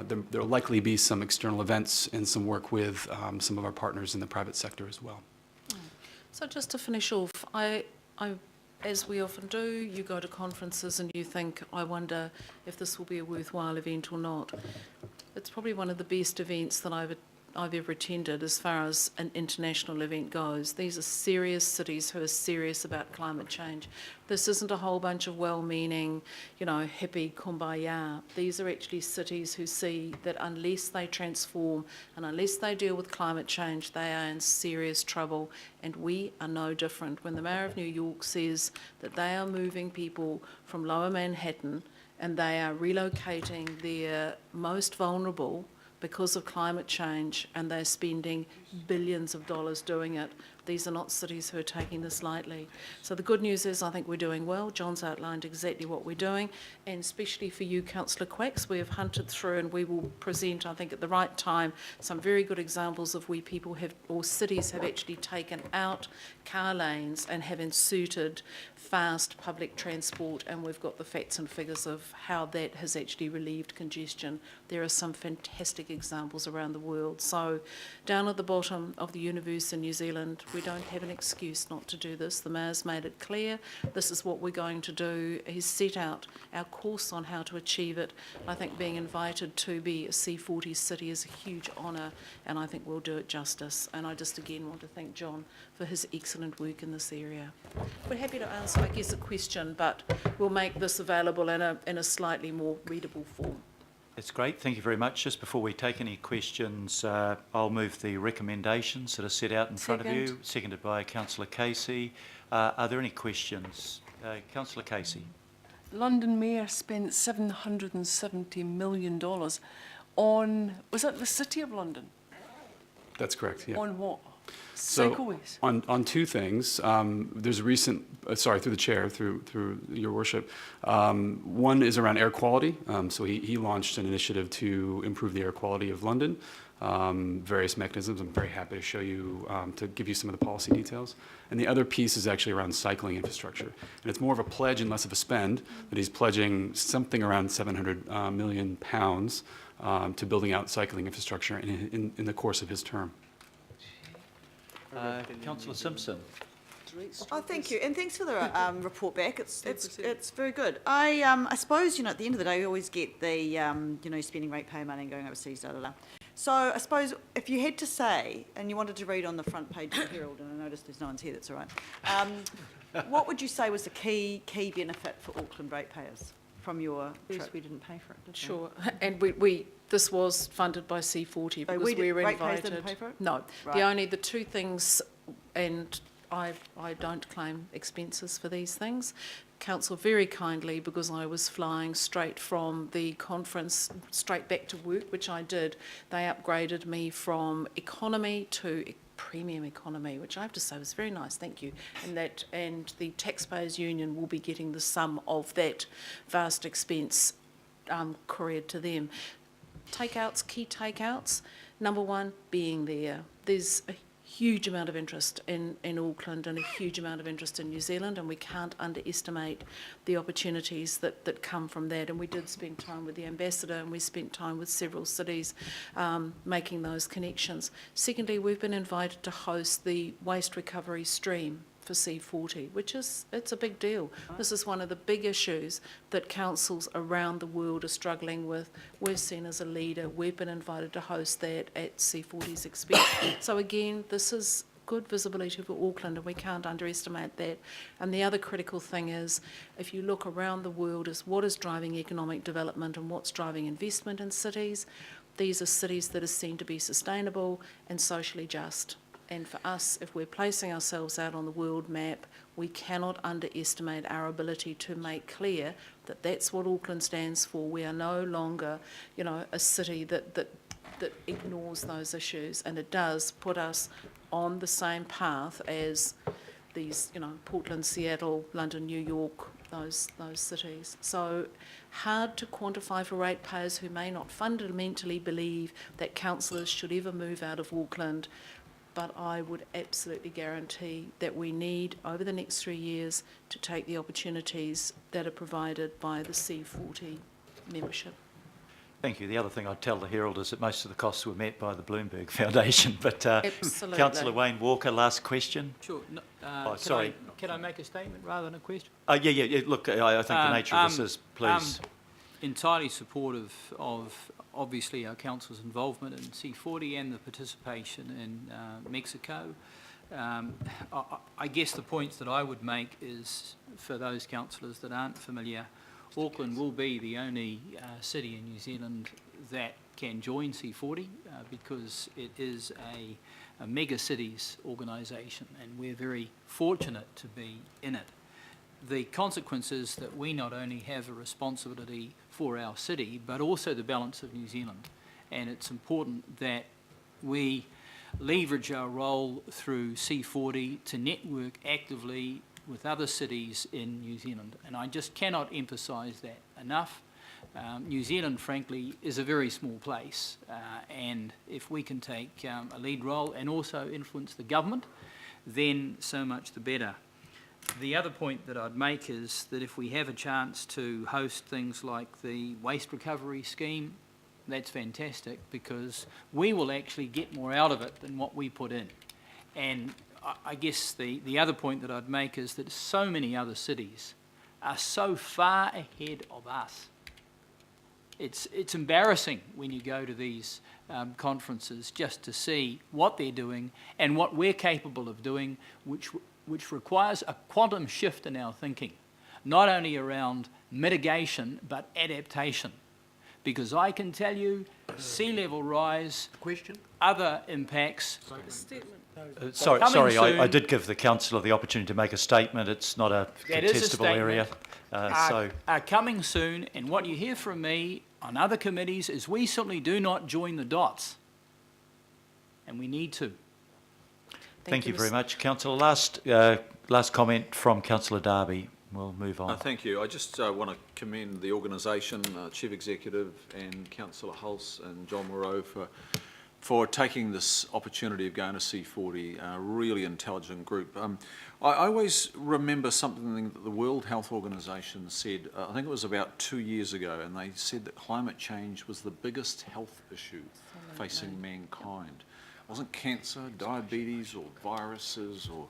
There will likely be some external events and some work with some of our partners in the private sector as well. So just to finish off, as we often do, you go to conferences and you think, I wonder if this will be a worthwhile event or not. It's probably one of the best events that I've ever attended as far as an international event goes. These are serious cities who are serious about climate change. This isn't a whole bunch of well-meaning, hippie kumbaya. These are actually cities who see that unless they transform and unless they deal with climate change, they are in serious trouble, and we are no different. When the Mayor of New York says that they are moving people from Lower Manhattan and they are relocating their most vulnerable because of climate change, and they're spending billions of dollars doing it. These are not cities who are taking this lightly. So the good news is I think we're doing well. John's outlined exactly what we're doing, and especially for you, Councillor Quacks, we have hunted through and we will present, I think at the right time, some very good examples of where people have, or cities have actually taken out car lanes and have inserted fast public transport, and we've got the facts and figures of how that has actually relieved congestion. There are some fantastic examples around the world. So down at the bottom of the universe in New Zealand, we don't have an excuse not to do this. The Mayor's made it clear. This is what we're going to do. He's set out our course on how to achieve it. I think being invited to be a C40 city is a huge honour, and I think we'll do it justice. And I just again want to thank John for his excellent work in this area. We're happy to answer, I guess, a question, but we'll make this available in a slightly more readable form. That's great. Thank you very much. Just before we take any questions, I'll move the recommendations that are set out in front of you, seconded by Councillor Casey. Are there any questions? Councillor Casey. London Mayor spent $770 million on, was that the City of London? That's correct, yeah. On what? So Cycleways? on two things. There's a recent, through the chair, through your worship. One is around air quality. So he launched an initiative to improve the air quality of London. Various mechanisms. I'm very happy to show you, to give you some of the policy details. And the other piece is actually around cycling infrastructure. And it's more of a pledge and less of a spend, that he's pledging something around £700 million to building out cycling infrastructure in the course of his term. Councillor Simpson. Oh, thank you, and thanks for the report back. It's very good. I suppose at the end of the day we always get the spending ratepayer money and going overseas, da da da. So I suppose if you had to say, and you wanted to read on the front page of the Herald, and I noticed there's no one's here, that's all right. What would you say was the key benefit for Auckland ratepayers from your trip? We didn't pay for it, did we? Sure, and this was funded by C40 because we were invited. Ratepayers didn't pay for it? No, Right. the two things, and I don't claim expenses for these things. Council very kindly, because I was flying straight from the conference straight back to work, which I did, they upgraded me from economy to premium economy, which I have to say was very nice, thank you. And the Taxpayers Union will be getting the sum of that vast expense couriered to them. Takeouts, key takeouts. Number one, being there. There's a huge amount of interest in Auckland and a huge amount of interest in New Zealand, and we can't underestimate the opportunities that come from that. And we did spend time with the ambassador, and we spent time with several cities making those connections. Secondly, we've been invited to host the waste recovery stream for C40, it's a big deal. This is one of the big issues that councils around the world are struggling with. We're seen as a leader. We've been invited to host that at C40's expense. So again, this is good visibility for Auckland, and we can't underestimate that. And the other critical thing is, if you look around the world, is what is driving economic development and what's driving investment in cities. These are cities that are seen to be sustainable and socially just. And for us, if we're placing ourselves out on the world map, we cannot underestimate our ability to make clear that that's what Auckland stands for. We are no longer, a city that ignores those issues, and it does put us on the same path as these, Portland, Seattle, London, New York, those cities. So hard to quantify for ratepayers who may not fundamentally believe that councillors should ever move out of Auckland. But I would absolutely guarantee that we need, over the next 3 years, to take the opportunities that are provided by the C40 membership. Thank you. The other thing I'd tell the Herald is that most of the costs were met by the Bloomberg Foundation. But Absolutely. Councillor Wayne Walker, last question. Sure. No, sorry. Can I make a statement rather than a question? Yeah. Look, I think the nature of this is, please. Entirely supportive of obviously our council's involvement in C40 and the participation in Mexico. I guess the points that I would make is, for those councillors that aren't familiar, Auckland will be the only city in New Zealand that can join C40 because it is a mega cities organisation, and we're very fortunate to be in it. The consequence is that we not only have a responsibility for our city, but also the balance of New Zealand. And it's important that we leverage our role through C40 to network actively with other cities in New Zealand. And I just cannot emphasise that enough. New Zealand, frankly, is a very small place. And if we can take a lead role and also influence the government, then so much the better. The other point that I'd make is that if we have a chance to host things like the waste recovery scheme, that's fantastic, because we will actually get more out of it than what we put in. And I guess the other point that I'd make is that so many other cities are so far ahead of us. It's embarrassing when you go to these conferences just to see what they're doing and what we're capable of doing, which requires a quantum shift in our thinking, not only around mitigation, but adaptation. Because I can tell you, sea level rise, other impacts. Sorry, Coming I soon. did give the councillor the opportunity to make a statement. It's not a That is a contestable statement. area. Are coming soon, and what you hear from me on other committees is we certainly do not join the dots, and we need to. Thank you very much. Councillor, last comment from Councillor Darby. We'll move on. Thank you. I just want to commend the organisation, Chief Executive and Councillor Hulse and John Moreau for taking this opportunity of going to C40, a really intelligent group. I always remember something that the World Health Organization said, I think it was about 2 years ago, and they said that climate change was the biggest health issue facing mankind. It wasn't cancer, diabetes, or viruses, or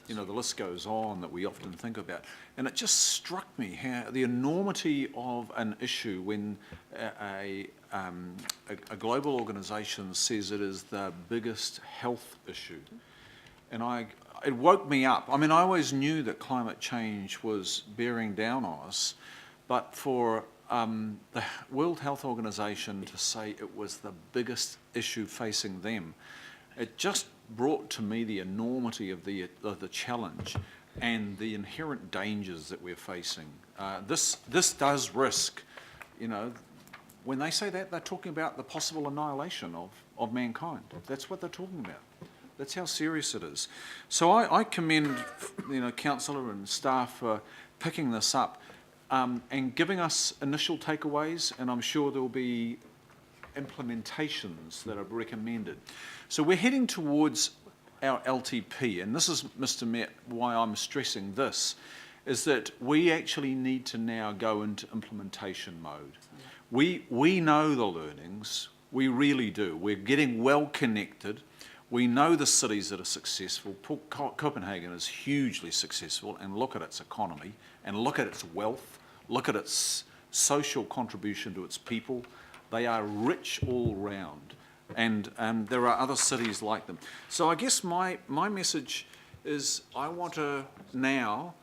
the list goes on that we often think about. And it just struck me how the enormity of an issue when a global organisation says it is the biggest health issue. And it woke me up. I mean, I always knew that climate change was bearing down on us, but for the World Health Organization to say it was the biggest issue facing them, it just brought to me the enormity of the challenge and the inherent dangers that we're facing. This does risk, when they say that, they're talking about the possible annihilation of mankind. That's what they're talking about. That's how serious it is. So I commend, councillor and staff for picking this up and giving us initial takeaways, and I'm sure there will be implementations that are recommended. So we're heading towards our LTP, and this is, Mr. Mayor, why I'm stressing this, is that we actually need to now go into implementation mode. We know the learnings, we really do. We're getting well connected. We know the cities that are successful. Copenhagen is hugely successful, and look at its economy, and look at its wealth, look at its social contribution to its people. They are rich all round, and there are other cities like them. So I guess my message is I want to now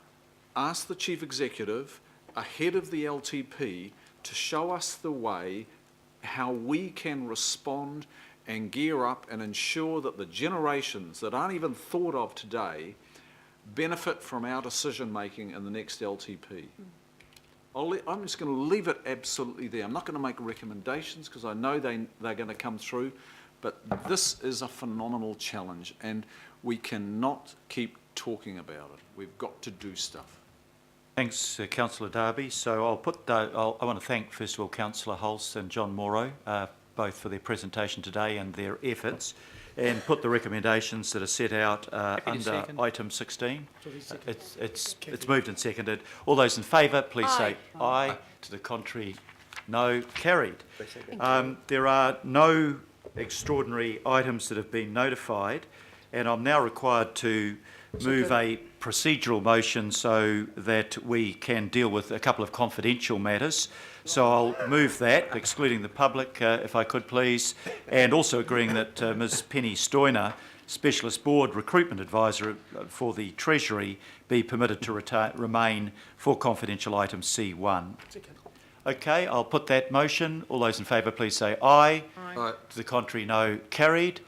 ask the Chief Executive ahead of the LTP to show us the way how we can respond and gear up and ensure that the generations that aren't even thought of today benefit from our decision making in the next LTP. I'm just going to leave it absolutely there. I'm not going to make recommendations because I know they're going to come through, but this is a phenomenal challenge and we cannot keep talking about it. We've got to do stuff. Thanks, Councillor Darby. So I want to thank, first of all, Councillor Hulse and John Morrow, both for their presentation today and their efforts, and put the recommendations that are set out under item 16. It's moved and seconded. All those in favour, please say aye. To the contrary, No. Carried. There are no extraordinary items that have been notified, and I'm now required to move a procedural motion so that we can deal with a couple of confidential matters. So I'll move that, excluding the public, if I could please, and also agreeing that Ms Penny Stoiner, Specialist Board Recruitment Advisor for the Treasury, be permitted to remain for confidential item C1. Okay, I'll put that motion. All those in favour, please say aye. Aye. To the contrary, no. Carried.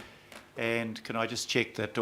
And can I just check that all